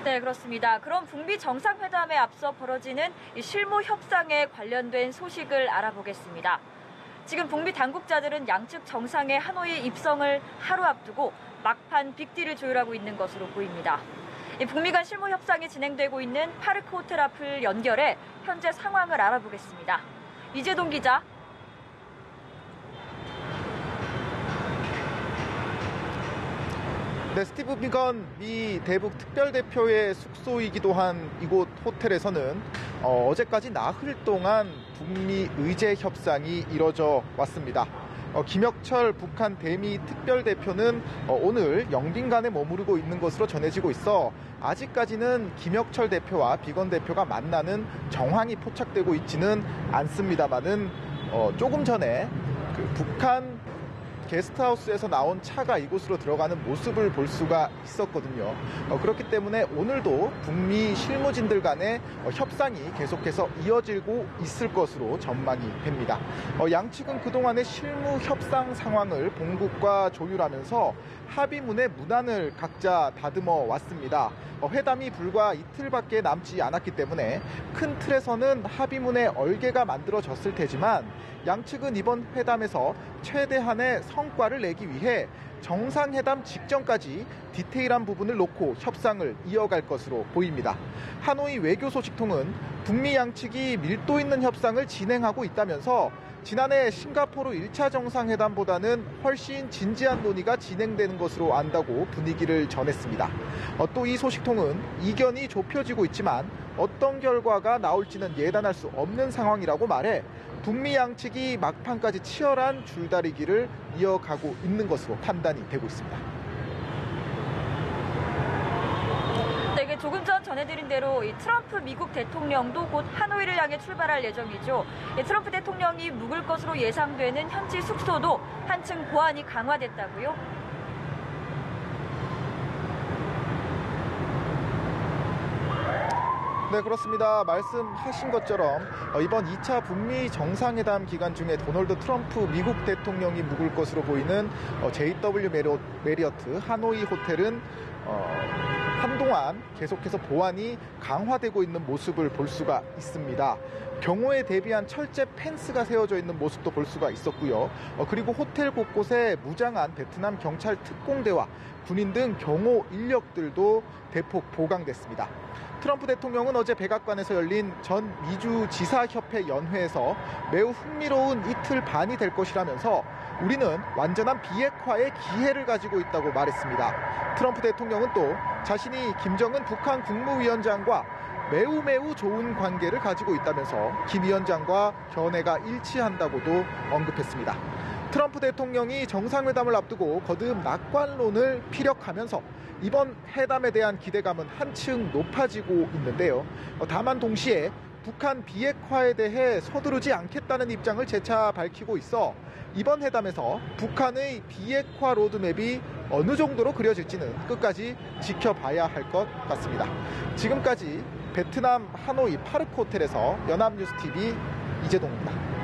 네, 그렇습니다. 그럼 북미 정상회담에 앞서 벌어지는 이 실무 협상에 관련된 소식을 알아보겠습니다. 지금 북미 당국자들은 양측 정상의 하노이 입성을 하루 앞두고 막판 빅딜을 조율하고 있는 것으로 보입니다. 북미 간 실무 협상이 진행되고 있는 파르크 호텔 앞을 연결해 현재 상황을 알아보겠습니다. 이재동 기자. 네, 스티브 비건 미 대북 특별대표의 숙소이기도 한 이곳 호텔에서는 어제까지 나흘 동안 북미 의제 협상이 이뤄져 왔습니다. 김혁철 북한 대미 특별대표는 오늘 영빈관에 머무르고 있는 것으로 전해지고 있어 아직까지는 김혁철 대표와 비건 대표가 만나는 정황이 포착되고 있지는 않습니다만은 조금 전에 북한 게스트하우스에서 나온 차가 이곳으로 들어가는 모습을 볼 수가 있었거든요. 그렇기 때문에 오늘도 북미 실무진들 간의 협상이 계속해서 이어지고 있을 것으로 전망이 됩니다. 양측은 그동안의 실무 협상 상황을 본국과 조율하면서 합의문의 문안을 각자 다듬어 왔습니다. 회담이 불과 이틀밖에 남지 않았기 때문에 큰 틀에서는 합의문에 얼개가 만들어졌을 테지만 양측은 이번 회담에서 최대한의 성과를 내기 위해 정상회담 직전까지 디테일한 부분을 놓고 협상을 이어갈 것으로 보입니다. 하노이 외교소식통은 북미 양측이 밀도 있는 협상을 진행하고 있다면서 지난해 싱가포르 1차 정상회담보다는 훨씬 진지한 논의가 진행되는 것으로 안다고 분위기를 전했습니다. 또 이 소식통은 이견이 좁혀지고 있지만 어떤 결과가 나올지는 예단할 수 없는 상황이라고 말해 북미 양측이 막판까지 치열한 줄다리기를 이어가고 있는 것으로 판단이 되고 있습니다. 네, 조금 전 전해드린 대로 이 트럼프 미국 대통령도 곧 하노이를 향해 출발할 예정이죠. 트럼프 대통령이 묵을 것으로 예상되는 현지 숙소도 한층 보안이 강화됐다고요? 네, 그렇습니다. 말씀하신 것처럼 이번 2차 북미 정상회담 기간 중에 도널드 트럼프 미국 대통령이 묵을 것으로 보이는 JW 메리어트 하노이 호텔은 한동안 계속해서 보안이 강화되고 있는 모습을 볼 수가 있습니다. 경호에 대비한 철제 펜스가 세워져 있는 모습도 볼 수가 있었고요. 그리고 호텔 곳곳에 무장한 베트남 경찰 특공대와 군인 등 경호 인력들도 대폭 보강됐습니다. 트럼프 대통령은 어제 백악관에서 열린 전 미주 지사협회 연회에서 매우 흥미로운 이틀 반이 될 것이라면서 우리는 완전한 비핵화의 기회를 가지고 있다고 말했습니다. 트럼프 대통령은 또 자신이 김정은 북한 국무위원장과 매우 좋은 관계를 가지고 있다면서 김 위원장과 견해가 일치한다고도 언급했습니다. 트럼프 대통령이 정상회담을 앞두고 거듭 낙관론을 피력하면서 이번 회담에 대한 기대감은 한층 높아지고 있는데요. 다만 동시에 북한 비핵화에 대해 서두르지 않겠다는 입장을 재차 밝히고 있어 이번 회담에서 북한의 비핵화 로드맵이 어느 정도로 그려질지는 끝까지 지켜봐야 할 것 같습니다. 지금까지 베트남 하노이 파르크 호텔에서 연합뉴스TV 이재동입니다.